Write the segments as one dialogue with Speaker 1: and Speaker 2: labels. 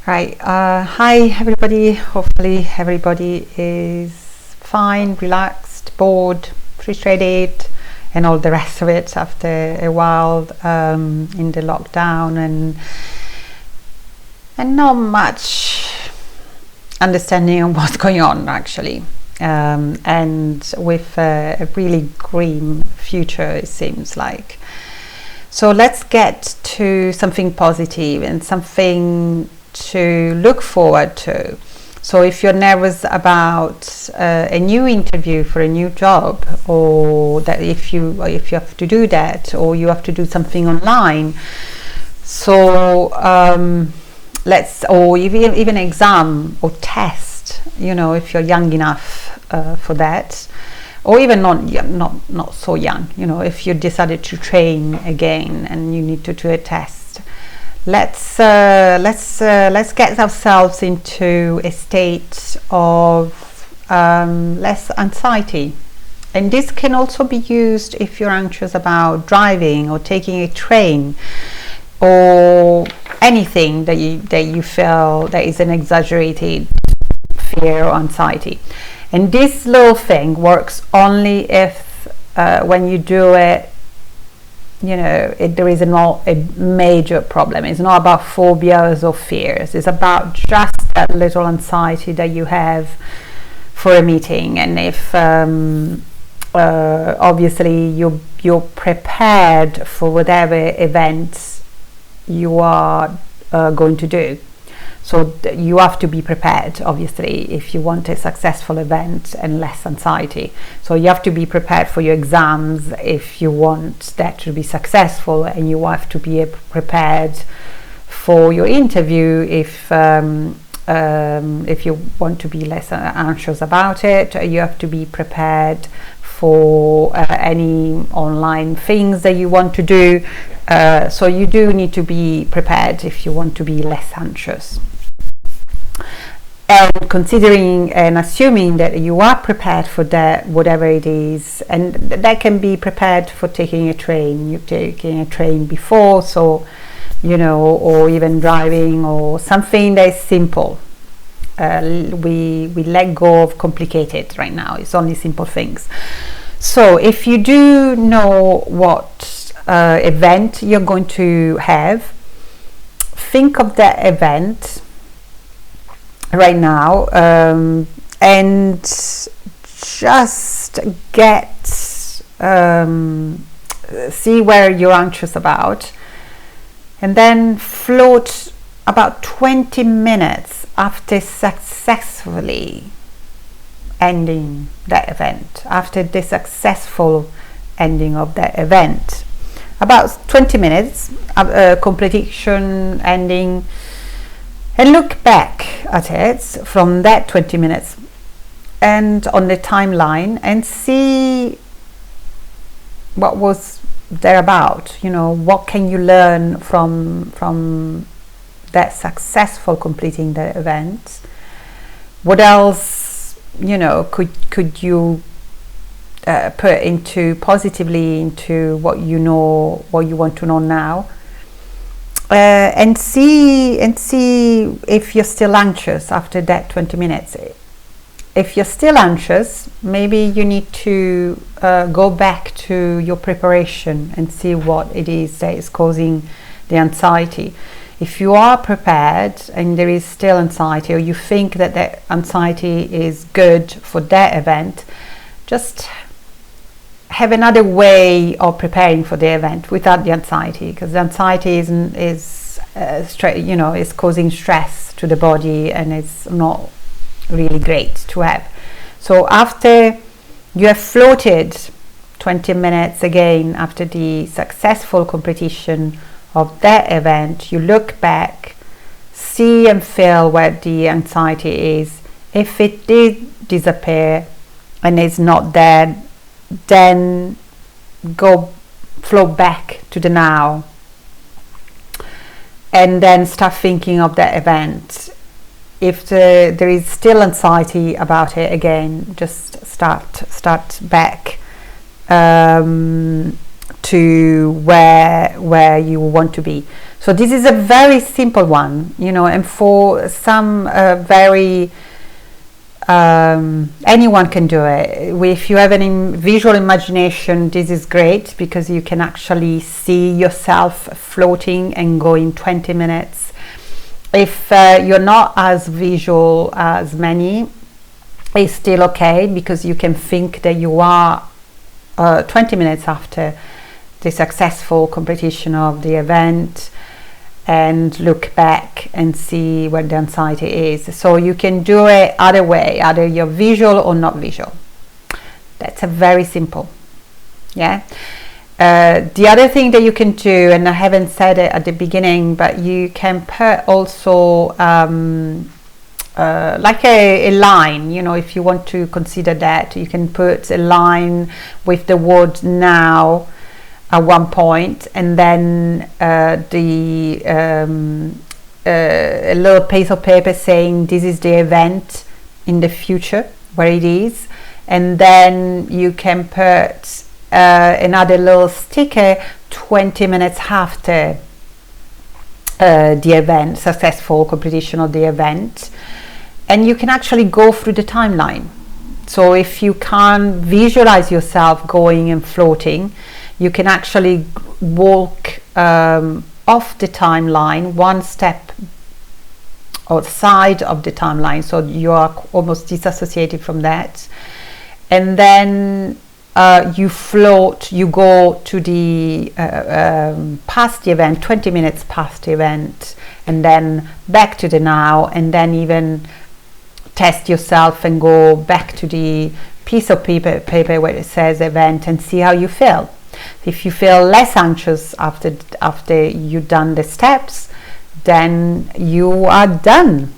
Speaker 1: Right. Hi, everybody. Hopefully, everybody is fine, relaxed, bored, frustrated, and all the rest of it after a while in the lockdown and not much understanding of what's going on actually. And with a really grim future, it seems like. So let's get to something positive and something to look forward to. So if you're nervous about a new interview for a new job, or that if you have to do that, or you have to do something online, so or even exam or test, if you're young enough for that, or even not so young, if you decided to train again and you need to do a test. Let's get ourselves into a state of less anxiety, and this can also be used if you're anxious about driving or taking a train or anything that you feel that is an exaggerated fear or anxiety. And this little thing works only if when you do it, there is not a major problem. It's not about phobias or fears. It's about just that little anxiety that you have for a meeting. And if obviously you're prepared for whatever event you are going to do. So you have to be prepared, obviously, if you want a successful event and less anxiety. So you have to be prepared for your exams if you want that to be successful, and you have to be prepared for your interview if you want to be less anxious about it. You have to be prepared for any online things that you want to do. So you do need to be prepared if you want to be less anxious. And considering and assuming that you are prepared for that, whatever it is, and that can be prepared for taking a train. You're taking a train before, so or even driving or something that is simple. We let go of complicated right now. It's only simple things. So if you do know what event you're going to have, think of that event right now, and just see where you're anxious about, and then float about 20 minutes after successfully ending that event, after the successful ending of that event. About 20 minutes, completion, ending, and look back at it from that 20 minutes and on the timeline, and see what was there about. What can you learn from that successful completing the event? What else could you put into positively into what you want to know now, and see if you're still anxious after that 20 minutes. If you're still anxious, maybe you need to go back to your preparation and see what it is that is causing the anxiety. If you are prepared and there is still anxiety, or you think that that anxiety is good for that event, just have another way of preparing for the event without the anxiety, because the anxiety is causing stress to the body, and it's not really great to have. So after you have floated 20 minutes again after the successful completion of that event, you look back, see and feel where the anxiety is. If it did disappear and it's not there, then float back to the now, and then start thinking of that event. If there is still anxiety about it, again, just start back, to where you want to be. So this is a very simple one, you know, and for some very anyone can do it. If you have a visual imagination, this is great because you can actually see yourself floating and going 20 minutes. If you're not as visual as many, it's still okay, because you can think that you are 20 minutes after the successful completion of the event and look back and see where the anxiety is. So you can do it either way, either you're visual or not visual. That's a very simple. Yeah. The other thing that you can do, and I haven't said it at the beginning, but you can put also like a line, you know, if you want to consider that, you can put a line with the word now at one point, and then a little piece of paper saying this is the event in the future where it is, and then you can put another little sticker 20 minutes after the event, successful completion of the event, and you can actually go through the timeline. So if you can't visualize yourself going and floating, you can actually walk off the timeline, one step outside of the timeline, so you are almost disassociated from that, and then you float, you go to the past the event, 20 minutes past the event, and then back to the now, and then even test yourself and go back to the piece of paper where it says event and see how you feel. If you feel less anxious after you've done the steps, then you are done.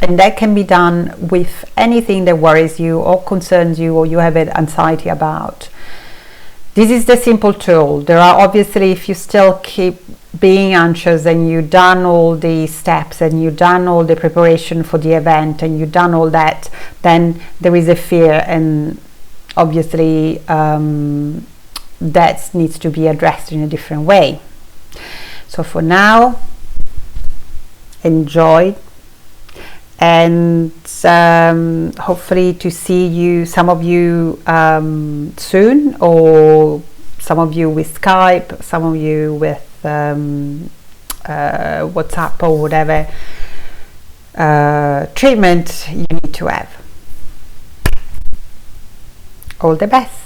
Speaker 1: And that can be done with anything that worries you or concerns you or you have anxiety about. This is the simple tool. There are obviously, if you still keep being anxious and you've done all the steps and you've done all the preparation for the event and you've done all that, then there is a fear, and obviously that needs to be addressed in a different way. So for now, enjoy, and hopefully to see you, some of you soon, or some of you with Skype, some of you with WhatsApp or whatever treatment you need to have. All the best.